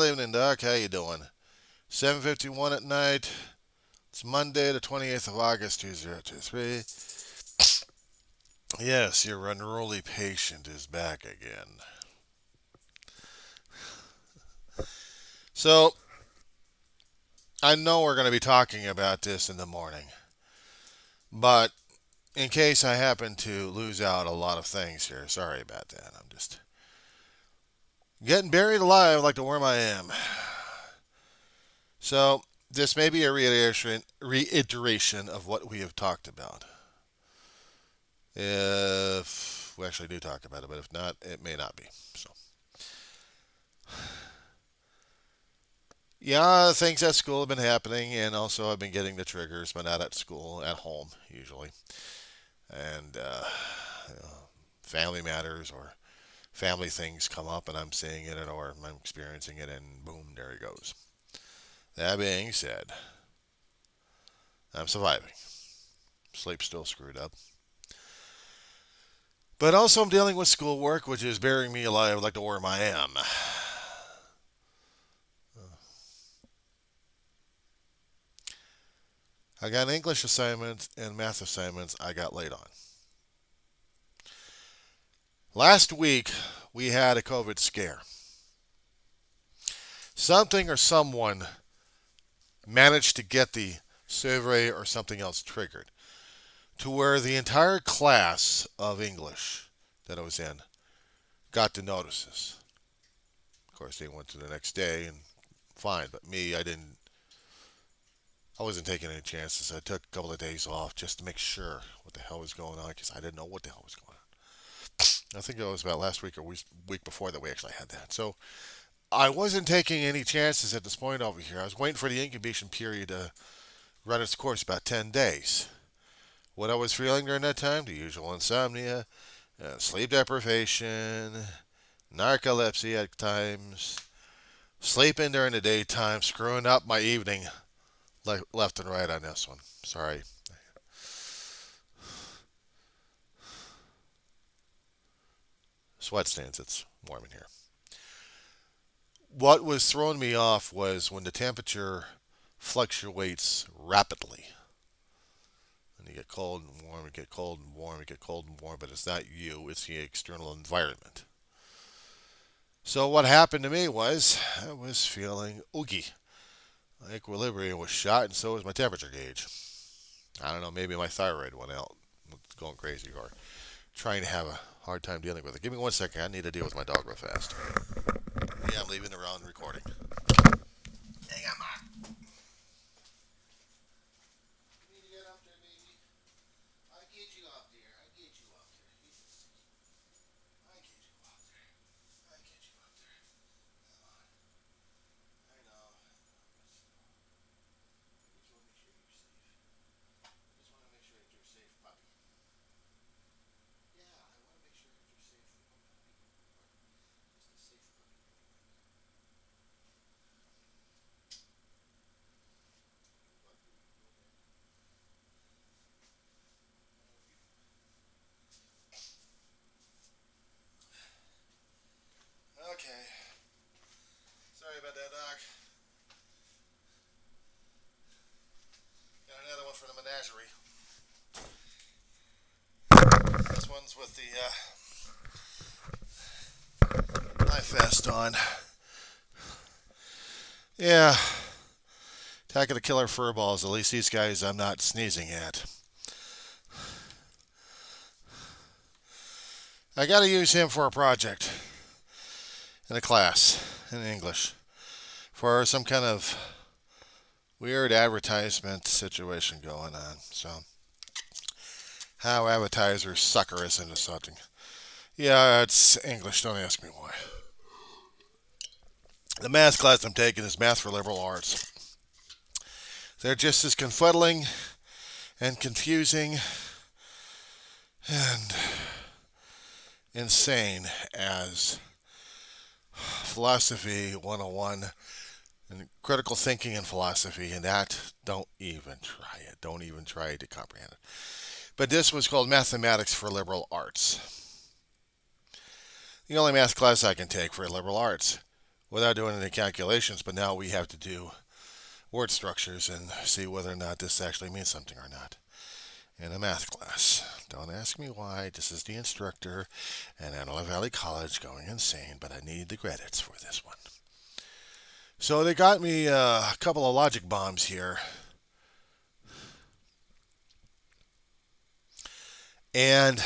evening, Doc. How you doing? 7:51 at night. It's Monday, the 28th of August, 2023. Yes, your unruly patient is back again. So, I know we're going to be talking about this in the morning, but in case I happen to lose out a lot of things here, sorry about that. I'm just getting buried alive like the worm I am. So, this may be a reiteration of what we have talked about. If we actually do talk about it, but if not, it may not be. So, yeah, things at school have been happening, and also I've been getting the triggers, but not at school, at home usually, and you know, family matters or family things come up, and I'm seeing it, or I'm experiencing it, and boom, there it goes. That being said, I'm surviving. Sleep's still screwed up. But also, I'm dealing with schoolwork, which is burying me alive like the worm I am. I got English assignments and math assignments I got late on. Last week, we had a COVID scare. Something or someone managed to get the survey or something else triggered to where the entire class of English that I was in got the notices. Of course, they went to the next day and fine, but me, I didn't. I wasn't taking any chances. I took a couple of days off just to make sure what the hell was going on because I didn't know what the hell was going on. I think it was about last week or week before that we actually had that. So I wasn't taking any chances at this point over here. I was waiting for the incubation period to run its course about 10 days. What I was feeling during that time, the usual insomnia, sleep deprivation, narcolepsy at times, sleeping during the daytime, screwing up my evening left and right on this one. Sorry. Sweat stains. It's warm in here. What was throwing me off was when the temperature fluctuates rapidly. And you get cold and warm, you get cold and warm, you get cold and warm, but it's not you, it's the external environment. So what happened to me was I was feeling oogie. My equilibrium was shot, and so was my temperature gauge. I don't know, maybe my thyroid went out, going crazy, or trying to have a hard time dealing with it. Give me 1 second. I need to deal with my dog real fast. Yeah, I'm leaving around recording. Hang on, Mark. You need to get up there, baby. I get you up there. I get you up there. I get you up there. I get you up there. Come on. I know. I just want to make sure you're safe. I just want to make sure that you're safe, puppy. Yeah, I want to make sure that you're safe from a puppy. Just a safe puppy. Okay. Sorry about that, Doc. Got another one for the menagerie. This one's with the knife vest on. Yeah. Attack of the killer furballs. At least these guys I'm not sneezing at. I gotta use him for a project in a class in English for some kind of weird advertisement situation going on. So, how advertisers sucker us into something. Yeah, it's English. Don't ask me why. The math class I'm taking is math for liberal arts. They're just as confuddling and confusing and insane as philosophy 101 and critical thinking and philosophy, and that don't even try it. Don't even try to comprehend it. But this was called mathematics for liberal arts. The only math class I can take for liberal arts. without doing any calculations, but now we have to do word structures and see whether or not this actually means something or not in a math class. Don't ask me why. This is the instructor at Antelope Valley College going insane, but I need the credits for this one. So they got me a couple of logic bombs here. And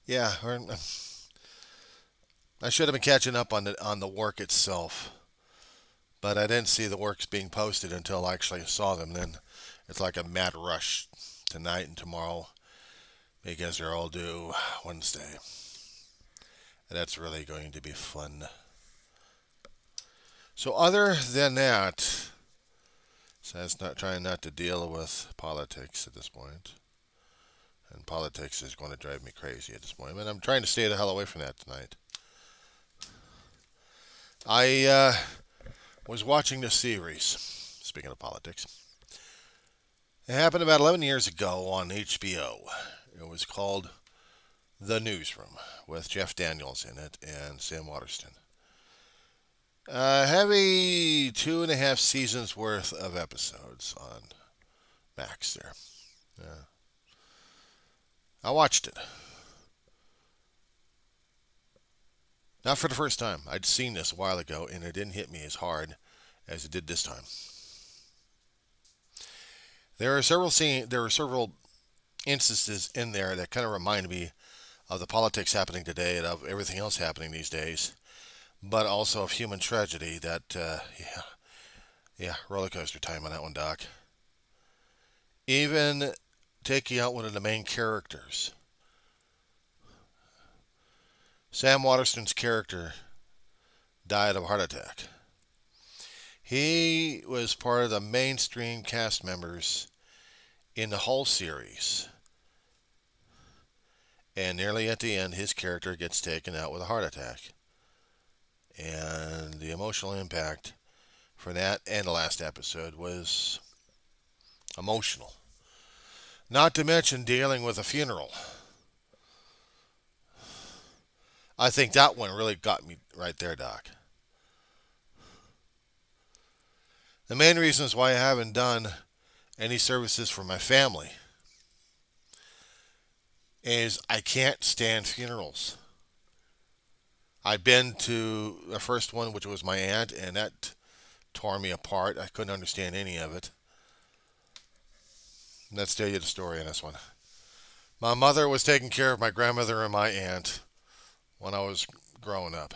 yeah, I should have been catching up on the work itself, but I didn't see the works being posted until I actually saw them. Then it's like a mad rush tonight and tomorrow because they're all due Wednesday. And that's really going to be fun. So other than that, so that's not trying not to deal with politics at this point. And politics is going to drive me crazy at this point. But I'm trying to stay the hell away from that tonight. I was watching this series, speaking of politics. It happened about 11 years ago on HBO. It was called The Newsroom with Jeff Daniels in it and Sam Waterston. Heavy 2.5 seasons worth of episodes on Max there. Yeah. I watched it. Not for the first time. I'd seen this a while ago, and it didn't hit me as hard as it did this time. There are several instances in there that kind of remind me of the politics happening today and of everything else happening these days, but also of human tragedy. Roller coaster time on that one, Doc. Even taking out one of the main characters. Sam Waterston's character died of a heart attack. He was part of the mainstream cast members in the whole series. And nearly at the end, his character gets taken out with a heart attack. And the emotional impact for that and the last episode was emotional. Not to mention dealing with a funeral. I think that one really got me right there, Doc. The main reasons why I haven't done any services for my family is I can't stand funerals. I've been to the first one, which was my aunt, and that tore me apart. I couldn't understand any of it. Let's tell you the story on this one. My mother was taking care of my grandmother and my aunt when I was growing up.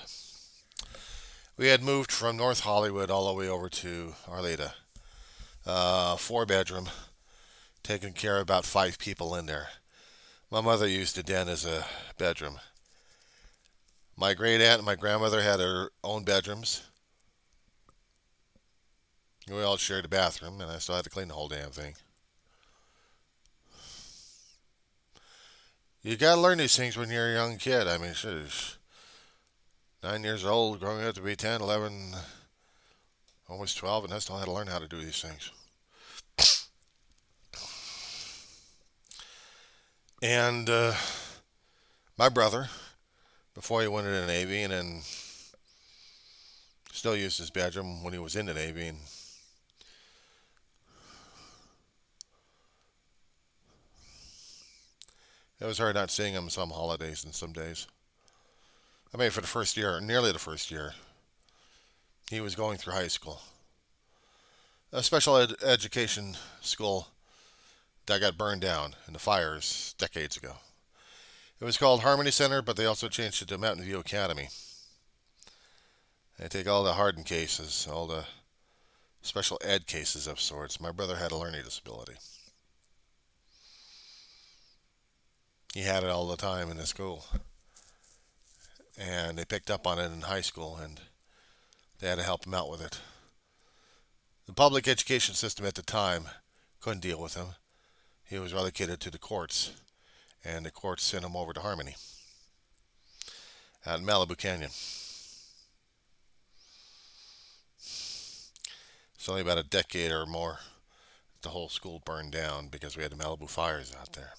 We had moved from North Hollywood all the way over to Arleta. 4 bedroom, taking care of about 5 people in there. My mother used the den as a bedroom. My great aunt and my grandmother had their own bedrooms. We all shared a bathroom, and I still had to clean the whole damn thing. You gotta learn these things when you're a young kid. I mean, 9 years old, growing up to be 10, 11, almost 12, and I still had to learn how to do these things. And my brother, before he went into the Navy, and then still used his bedroom when he was in the Navy. And it was hard not seeing him some holidays and some days. I mean, for the first year, nearly the first year, he was going through high school. A special education school that got burned down in the fires decades ago. It was called Harmony Center, but they also changed it to Mountain View Academy. They take all the hardened cases, all the special ed cases of sorts. My brother had a learning disability. He had it all the time in the school. And they picked up on it in high school, and they had to help him out with it. The public education system at the time couldn't deal with him. He was relegated to the courts, and the courts sent him over to Harmony out in Malibu Canyon. It's only about a decade or more the whole school burned down because we had the Malibu fires out there.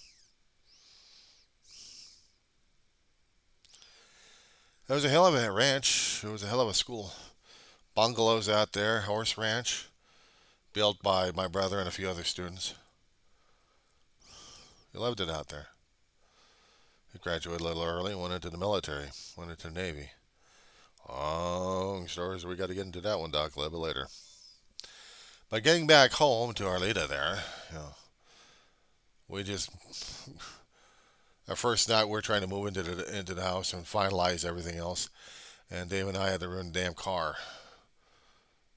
It was a hell of a ranch. It was a hell of a school. bungalows out there, horse ranch, built by my brother and a few other students. He loved it out there. He graduated a little early, went into the military, went into the Navy. Long stories. We got to get into that one, Doc, a little bit later. But getting back home to Arleta there, you know, we just our first night we're trying to move into the house and finalize everything else. And Dave and I had to run the damn car,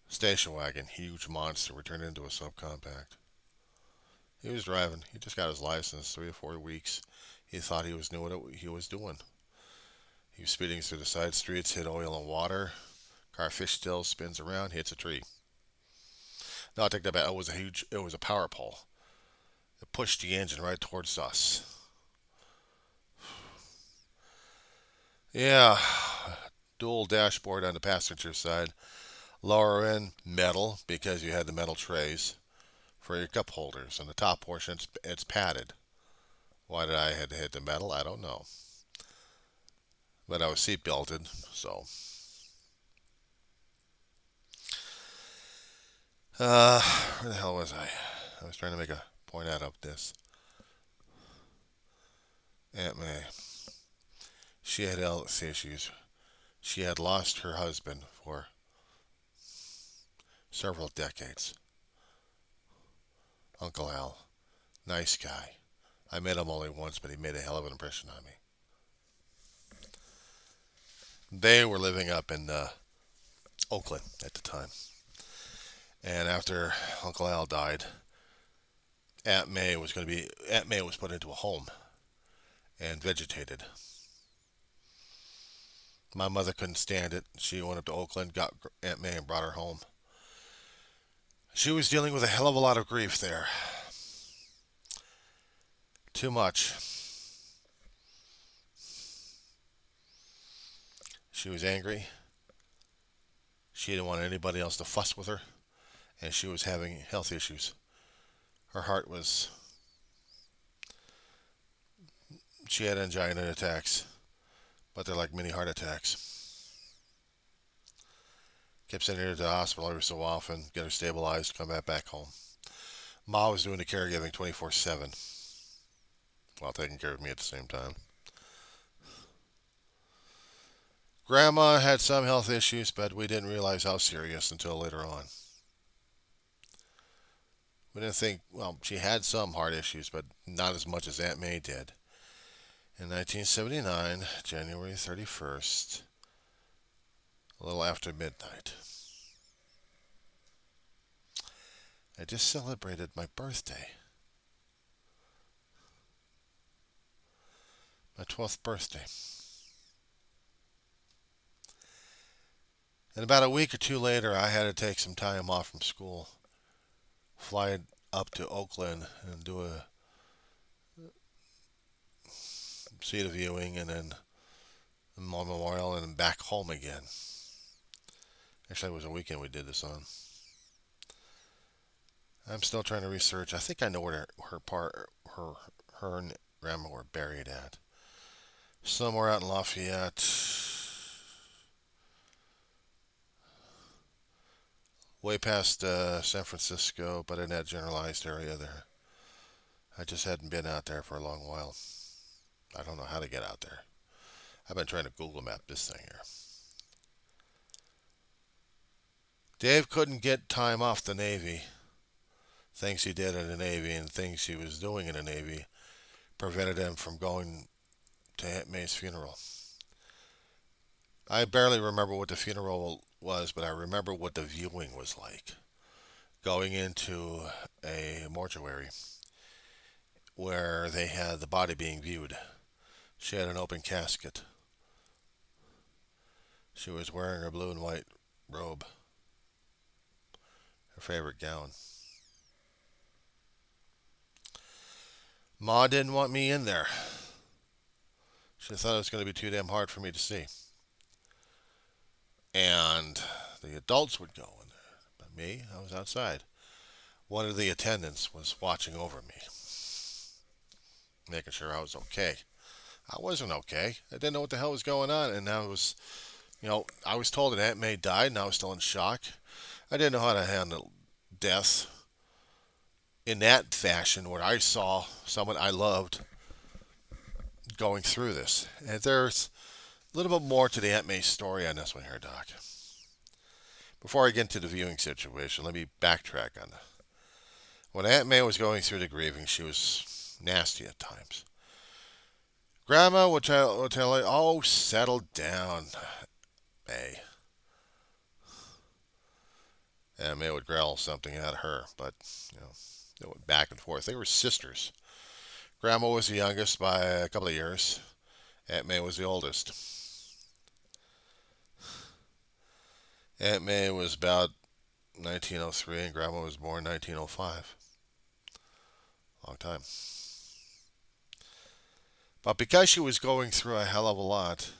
station wagon, huge monster. We turned it into a subcompact. He was driving. He just got his license 3 or 4 weeks. He thought he was knew what he was doing. He was speeding through the side streets, hit oil and water. Car fish still spins around, hits a tree. No, I take that back. It was a power pole. It pushed the engine right towards us. Yeah, dual dashboard on the passenger side. Lower end metal because you had the metal trays for your cup holders. On the top portion, it's padded. Why did I had to hit the metal? I don't know. But I was seat belted, so. Where the hell was I? I was trying to make a point out of this. Aunt May. She had health issues. She had lost her husband for several decades. Uncle Al. Nice guy. I met him only once, but he made a hell of an impression on me. They were living up in Oakland at the time. And after Uncle Al died, Aunt May was put into a home and vegetated. My mother couldn't stand it. She went up to Oakland, got Aunt May, and brought her home. She was dealing with a hell of a lot of grief there. Too much. She was angry. She didn't want anybody else to fuss with her, and she was having health issues. Her heart was. She had angina attacks, but they're like mini heart attacks. Kept sending her to the hospital every so often, get her stabilized, come back home. Ma was doing the caregiving 24/7 while taking care of me at the same time. Grandma had some health issues, but we didn't realize how serious until later on. We didn't think, well, she had some heart issues, but not as much as Aunt May did. In 1979, January 31st, a little after midnight, I just celebrated my birthday. My 12th birthday. And about a week or two later, I had to take some time off from school, fly up to Oakland and do a see the viewing, and then the memorial, and then back home again. Actually, it was a weekend we did this on. I'm still trying to research. I think I know where her and grandma were buried at. Somewhere out in Lafayette. Way past San Francisco, but in that generalized area there. I just hadn't been out there for a long while. I don't know how to get out there. I've been trying to Google map this thing here. Dave couldn't get time off the Navy. Things he did in the Navy and things he was doing in the Navy prevented him from going to Aunt May's funeral. I barely remember what the funeral was, but I remember what the viewing was like. Going into a mortuary where they had the body being viewed. She had an open casket. She was wearing her blue and white robe, her favorite gown. Ma didn't want me in there. She thought it was going to be too damn hard for me to see. And the adults would go in there. But me, I was outside. One of the attendants was watching over me, making sure I was okay. I wasn't okay. I didn't know what the hell was going on, and I was I was told that Aunt May died, and I was still in shock. I didn't know how to handle death in that fashion where I saw someone I loved going through this. And there's a little bit more to the Aunt May story on this one here, Doc. Before I get into the viewing situation, let me backtrack on it. When Aunt May was going through the grieving, she was nasty at times. Grandma would tell her, "Oh, settle down, May." And May would growl something at her, but you know, they went back and forth. They were sisters. Grandma was the youngest by a couple of years. Aunt May was the oldest. Aunt May was about 1903, and Grandma was born 1905. Long time. But because she was going through a hell of a lot,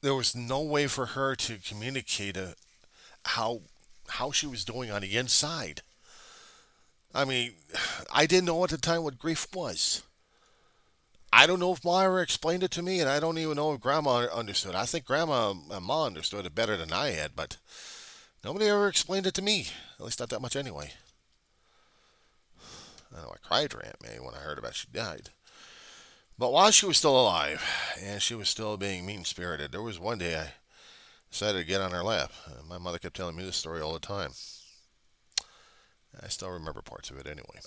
there was no way for her to communicate how how she was doing on the inside. I mean, I didn't know at the time what grief was. I don't know if Ma ever explained it to me, and I don't even know if Grandma understood. I think Grandma and Ma understood it better than I had, but nobody ever explained it to me. At least not that much anyway. I know I cried for Aunt May when I heard about she died. But while she was still alive, and she was still being mean spirited, there was one day I decided to get on her lap. My mother kept telling me this story all the time. I still remember parts of it anyway.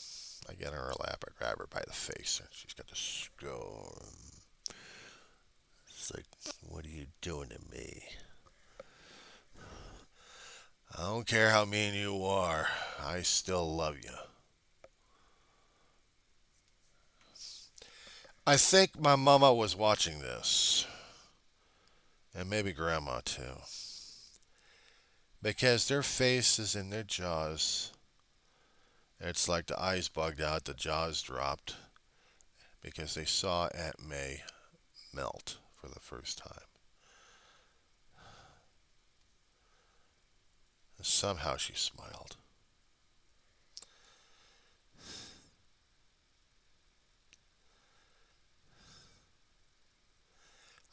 I get on her lap, I grab her by the face, and she's got this scowl. It's like, "What are you doing to me? I don't care how mean you are. I still love you." I think my mama was watching this, and maybe grandma too, because their faces and their jaws, it's like the eyes bugged out, the jaws dropped, because they saw Aunt May melt for the first time. And somehow she smiled.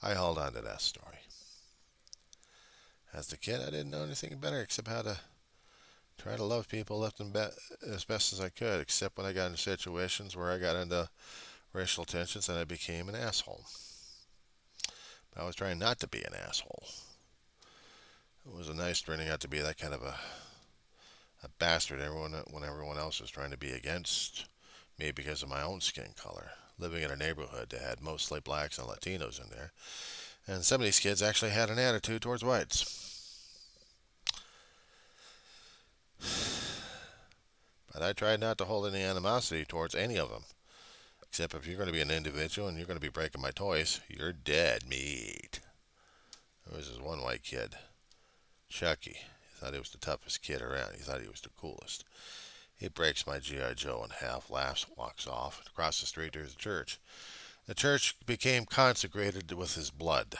I held on to that story. As a kid, I didn't know anything better except how to try to love people, left them as best as I could, except when I got into situations where I got into racial tensions and I became an asshole. I was trying not to be an asshole. It was a nice turning out to be that kind of a bastard when everyone else was trying to be against me because of my own skin color. Living in a neighborhood that had mostly blacks and Latinos in there, and some of these kids actually had an attitude towards whites. But I tried not to hold any animosity towards any of them. Except if you're going to be an individual and you're going to be breaking my toys, you're dead meat. There was this one white kid, Chucky. He thought he was the toughest kid around. He thought he was the coolest. He breaks my G.I. Joe in half, laughs, walks off. Across the street, there's a church. The church became consecrated with his blood.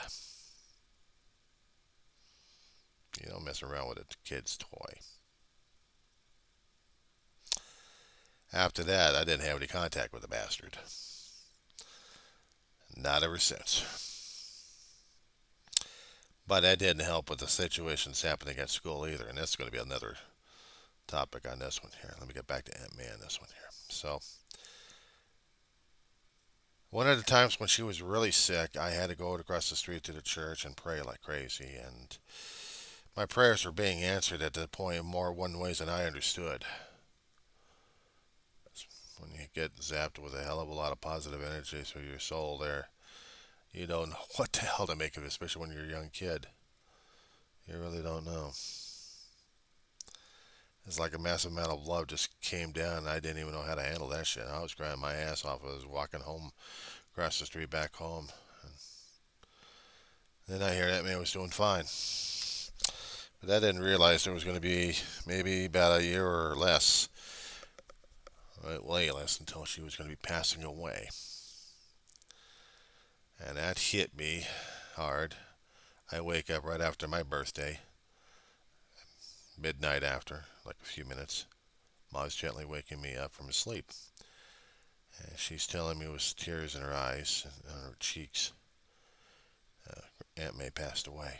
You don't mess around with a kid's toy. After that, I didn't have any contact with the bastard. Not ever since. But that didn't help with the situations happening at school either. And that's going to be another topic on this one here. Let me get back to Aunt May on this one here. So, one of the times when she was really sick, I had to go across the street to the church and pray like crazy. And my prayers were being answered at that point in more one ways than I understood. When you get zapped with a hell of a lot of positive energy through your soul there, you don't know what the hell to make of it, especially when you're a young kid. You really don't know. It's like a massive amount of love just came down, and I didn't even know how to handle that shit. I was crying my ass off. I was walking home, across the street back home. And then I hear that man was doing fine. But I didn't realize there was going to be maybe about a year or less, right, way less, until she was going to be passing away. And that hit me hard. I wake up right after my birthday, midnight after, like a few minutes. Mom's gently waking me up from sleep. And she's telling me with tears in her eyes and on her cheeks, Aunt May passed away.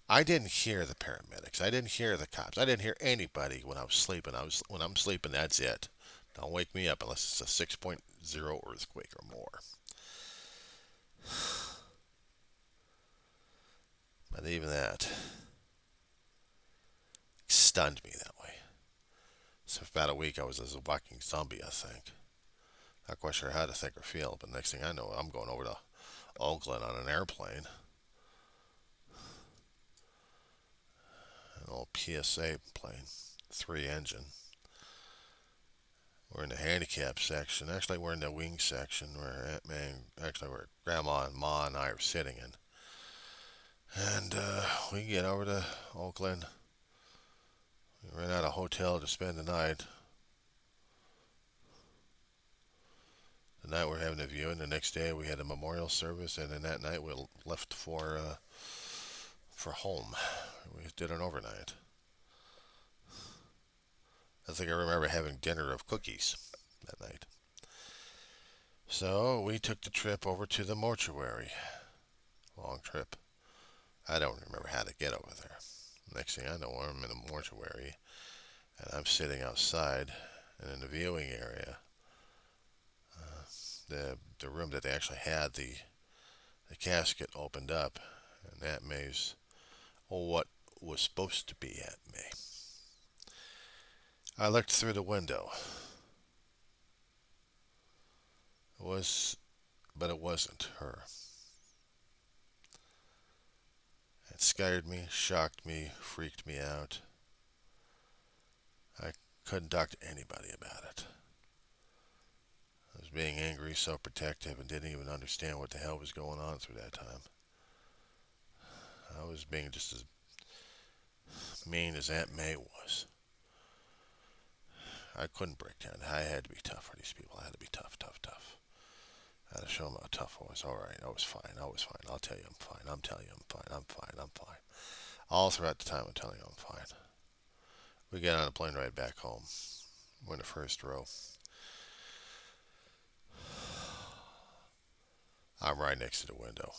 I didn't hear the paramedics. I didn't hear the cops. I didn't hear anybody when I was sleeping. When I'm sleeping, that's it. Don't wake me up unless it's a 6.0 earthquake or more. But even that stunned me that way. So for about a week, I was as a walking zombie, I think. Not quite sure how to think or feel, but next thing I know, I'm going over to Oakland on an airplane, an old PSA plane, 3 engine. We're in the handicap section. Actually, we're in the wing section where Aunt May, actually, where Grandma and Ma and I are sitting in. And we get over to Oakland. We rent out a hotel to spend the night. The night we're having a viewing. The next day we had a memorial service, and then that night we left for home. We did an overnight. I think I remember having dinner of cookies that night. So we took the trip over to the mortuary. Long trip. I don't remember how to get over there. Next thing I know, I'm in the mortuary, and I'm sitting outside, and in the viewing area, the room that they actually had the casket opened up, and Aunt May's, what was supposed to be Aunt May. I looked through the window. It was, but it wasn't her. It scared me, shocked me, freaked me out. I couldn't talk to anybody about it. I was being angry, self protective, and didn't even understand what the hell was going on through that time. I was being just as mean as Aunt May was. I couldn't break down. I had to be tough for these people. I had to be tough, tough, tough. I had to show them how tough I was. All right, I was fine. I was fine. I'll tell you I'm fine. I'm telling you I'm fine. I'm fine. I'm fine. All throughout the time I'm telling you I'm fine. We get on a plane ride back home. We're in the first row. I'm right next to the window.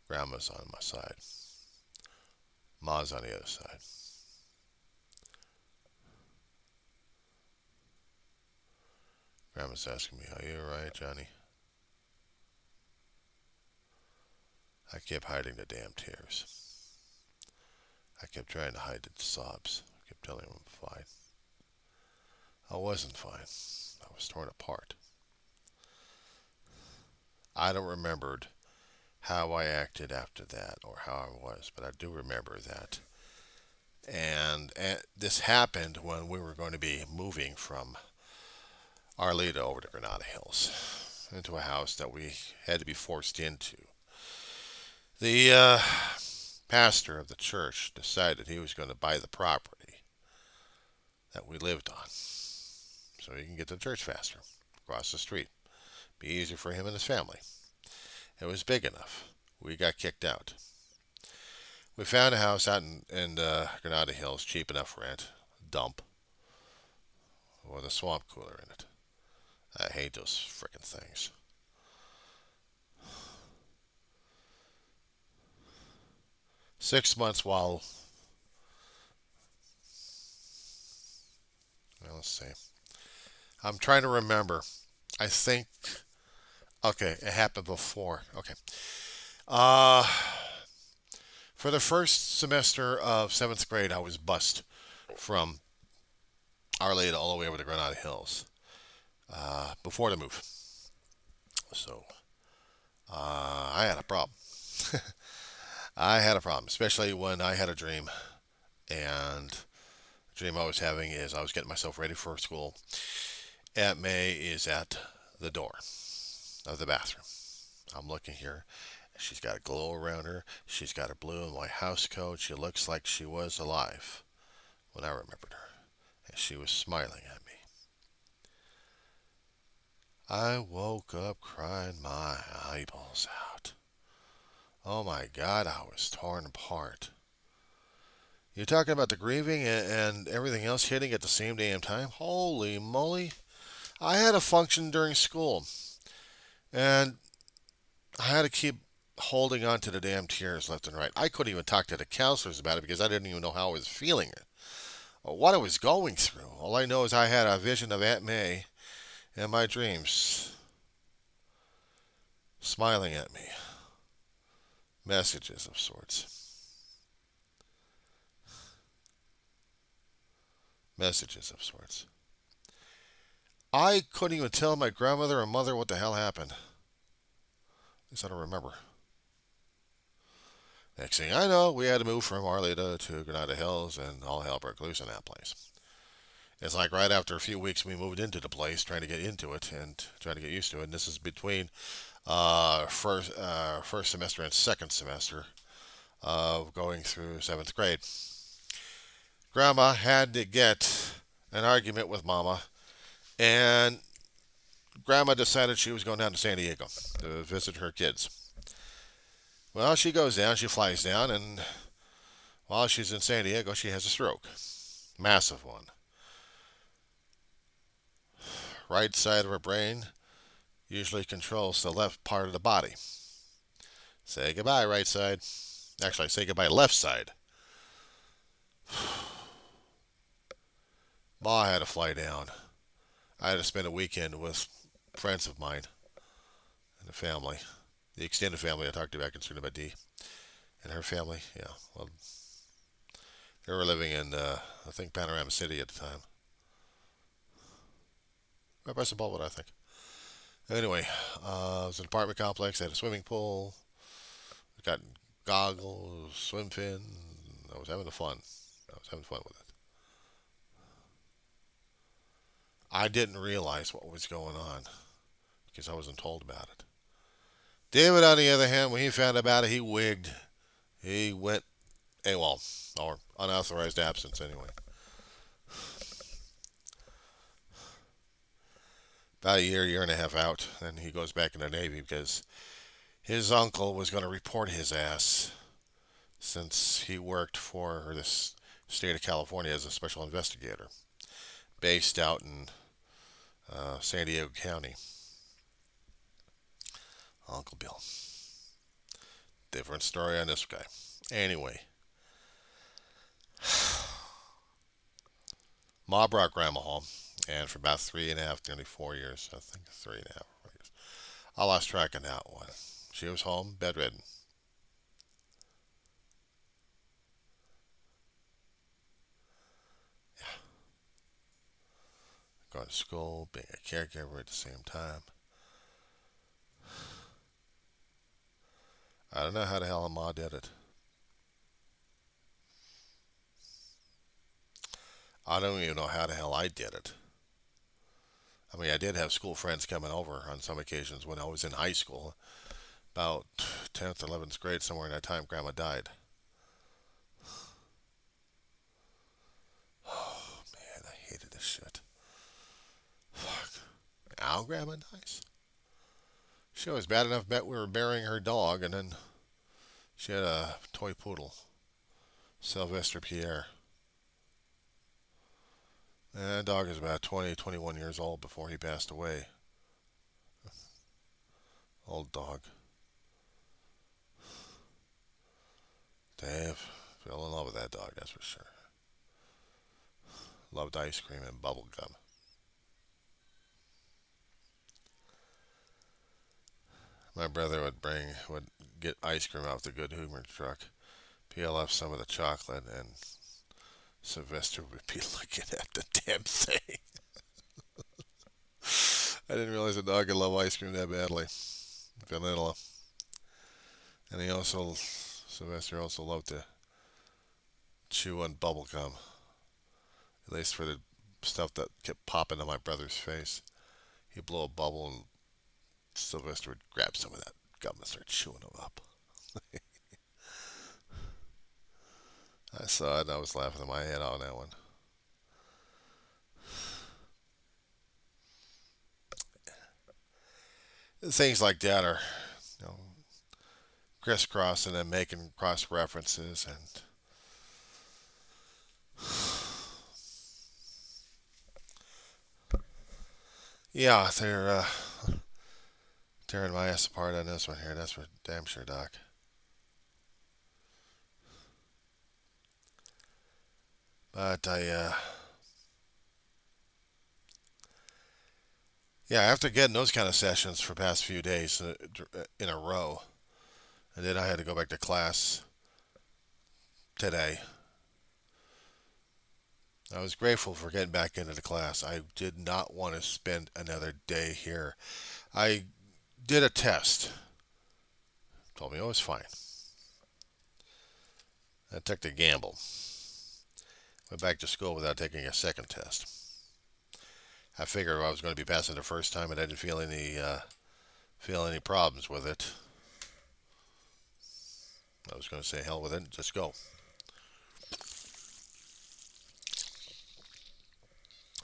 Grandma's on my side. Ma's on the other side. Grandma's asking me, "Are you alright, Johnny?" I kept hiding the damn tears. I kept trying to hide the sobs. I kept telling him I'm fine. I wasn't fine. I was torn apart. I don't remember how I acted after that or how I was, but I do remember that. And this happened when we were going to be moving from Arleta over to Granada Hills into a house that we had to be forced into. The pastor of the church decided he was going to buy the property that we lived on so he can get to church faster across the street. Be easier for him and his family. It was big enough. We got kicked out. We found a house out in Granada Hills, cheap enough rent, dump, with a swamp cooler in it. I hate those frickin' things. 6 months while, well, let's see. I'm trying to remember. I think, okay, it happened before. Okay. Uh, for the first semester of seventh grade, I was bused from Arleta all the way over to Granada Hills before the move. So I had a problem. I had a problem, especially when I had a dream. And the dream I was having is I was getting myself ready for school. Aunt May is at the door of the bathroom. I'm looking here. She's got a glow around her. She's got a blue and white house coat. She looks like she was alive when I remembered her. And she was smiling at me. I woke up crying my eyeballs out. Oh my God, I was torn apart. You're talking about the grieving and everything else hitting at the same damn time? Holy moly. I had a function during school. And I had to keep holding on to the damn tears left and right. I couldn't even talk to the counselors about it because I didn't even know how I was feeling or what I was going through. All I know is I had a vision of Aunt May in my dreams, smiling at me. Messages of sorts. Messages of sorts. I couldn't even tell my grandmother or mother what the hell happened. At least I don't remember. Next thing I know, we had to move from Arleta to Granada Hills, and all hell broke loose in that place. It's like right after a few weeks, we moved into the place, trying to get into it and trying to get used to it. And this is between first semester and second semester of going through seventh grade. Grandma had to get an argument with Mama, and Grandma decided she was going down to San Diego to visit her kids. Well, she goes down, she flies down, and while she's in San Diego, she has a stroke. Massive one. Right side of her brain usually controls the left part of the body. Say goodbye, right side. Actually, say goodbye, left side. Ma had to fly down. I had to spend a weekend with friends of mine and the family. The extended family I talked about concerned about Dee. And her family, yeah. Well, they were living in, I think, Panorama City at the time. Right by Sabulba, I think. Anyway, it was an apartment complex. They had a swimming pool. Got goggles, swim fin. I was having fun. I was having fun with it. I didn't realize what was going on because I wasn't told about it. David, on the other hand, when he found about it, he wigged. He went AWOL, or unauthorized absence anyway. About a year and a half out, then he goes back in the Navy because his uncle was going to report his ass since he worked for the state of California as a special investigator, based out in San Diego County. Uncle Bill. Different story on this guy. Anyway, Ma brought Grandma home, and for about 3.5, nearly 4 years, I think 3.5 years, I lost track of that one. She was home, bedridden. Yeah, going to school, being a caregiver at the same time. I don't know how the hell Ma did it. I don't even know how the hell I did it. I mean, I did have school friends coming over on some occasions when I was in high school. About 10th, 11th grade, somewhere in that time, Grandma died. Oh, man, I hated this shit. Fuck. Now Grandma dies? She was bad enough bet we were burying her dog, and then she had a toy poodle, Sylvester Pierre. And that dog was about 20, 21 years old before he passed away. Old dog. Dave fell in love with that dog, that's for sure. Loved ice cream and bubble gum. My brother would get ice cream off the Good Humor truck, peel off some of the chocolate, and Sylvester would be looking at the damn thing. I didn't realize a dog could love ice cream that badly. Vanilla. And Sylvester also loved to chew on bubble gum. At least for the stuff that kept popping on my brother's face. He'd blow a bubble and Sylvester would grab some of that gum and start chewing them up. I saw it and I was laughing my head out on that one. Things like that are, you know, crisscrossing and making cross references, and yeah, they're Tearing my ass apart on this one here. That's for damn sure, Doc. But yeah, after getting those kind of sessions for the past few days in a row, and then I had to go back to class today. I was grateful for getting back into the class. I did not want to spend another day here. I did a test. Told me it was fine. I took the gamble. Went back to school without taking a second test. I figured I was going to be passing the first time, and I didn't feel any problems with it. I was going to say hell with it, just go.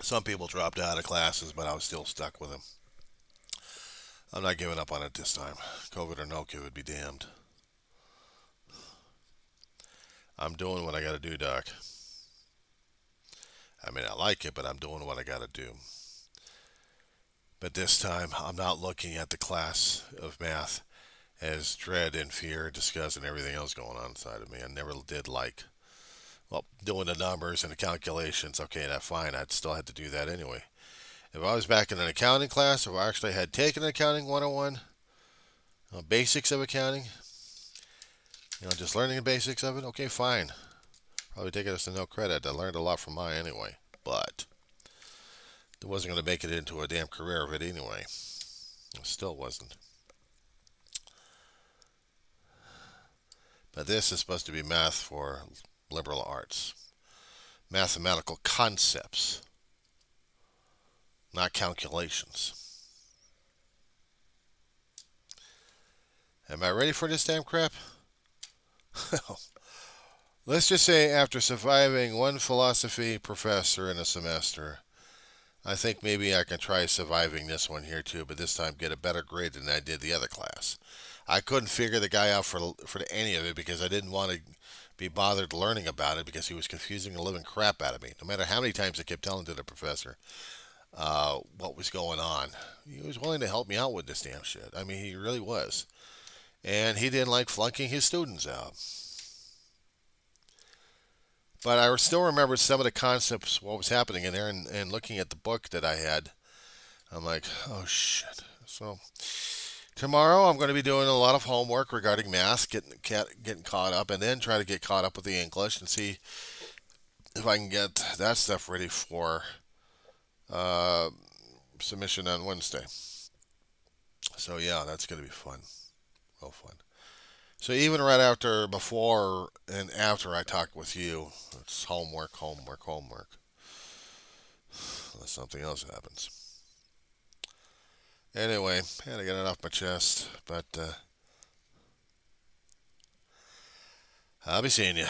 Some people dropped out of classes, but I was still stuck with them. I'm not giving up on it this time. COVID or no COVID, be damned. I'm doing what I got to do, Doc. I mean, I like it, but I'm doing what I got to do. But this time, I'm not looking at the class of math as dread and fear, disgust, and everything else going on inside of me. I never did like, well, doing the numbers and the calculations. Okay, that's fine. I'd still have to do that anyway. If I was back in an accounting class, if I actually had taken accounting 101, basics of accounting, just learning the basics of it, okay, fine. Probably take it as to no credit. I learned a lot from mine anyway. But it wasn't going to make it into a damn career of it anyway. It still wasn't. But this is supposed to be math for liberal arts. Mathematical concepts, not calculations. Am I ready for this damn crap? Let's just say after surviving one philosophy professor in a semester, I think maybe I can try surviving this one here too, but this time get a better grade than I did the other class. I couldn't figure the guy out for any of it because I didn't want to be bothered learning about it because he was confusing the living crap out of me. No matter how many times I kept telling to the professor what was going on, he was willing to help me out with this damn shit. I mean, he really was. And he didn't like flunking his students out. But I still remember some of the concepts, what was happening in there, and looking at the book that I had, I'm like, oh shit. So tomorrow I'm going to be doing a lot of homework regarding math, getting caught up, and then try to get caught up with the English and see if I can get that stuff ready for uh, submission on Wednesday. So yeah, that's going to be fun, real fun. So even right after, before, and after I talk with you, it's homework, homework, homework. Unless something else happens. Anyway, had to get it off my chest, but I'll be seeing you.